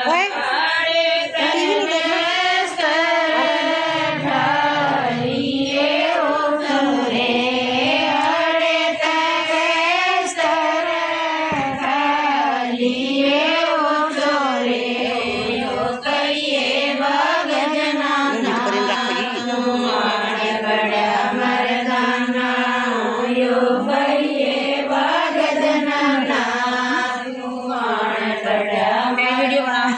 ओए टीवी नहीं देखना वीडियो बना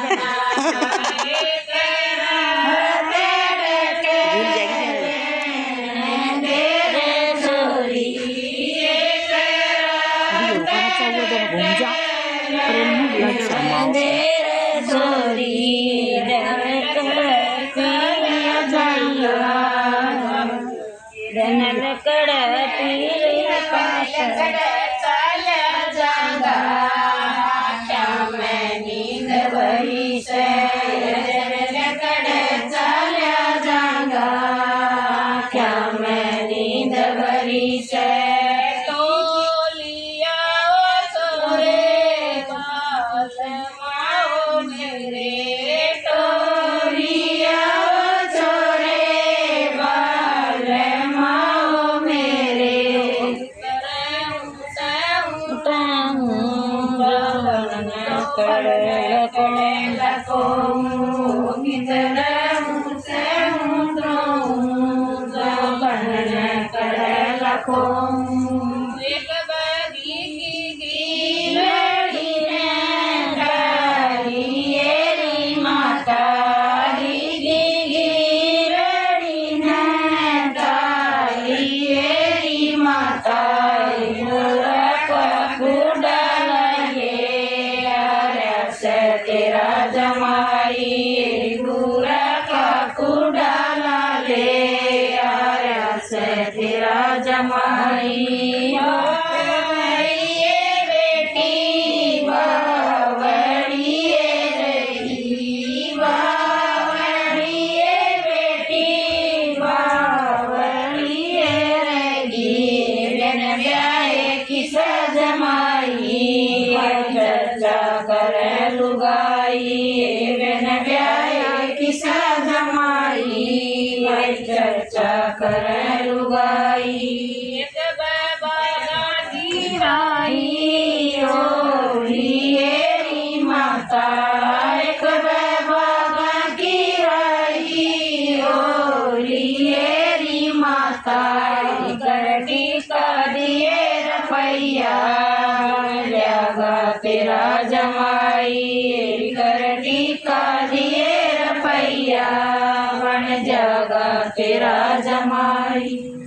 तेरा जमाई बुरा का कुडाला ले आया से तेरा जमाई बेटी बावड़िए रही बावड़िए बेटी बावड़िए रही बिन ब्याहे किस जमाई चर्चा करे लुगाई बिन ब्याहे किस जमाई चर्चा करे लुगाई माता एक बाबा की राई ओली माता करटी का दिए रपैया तेरा जमाई करटी का दिए रपैया बन जागा तेरा जमाई।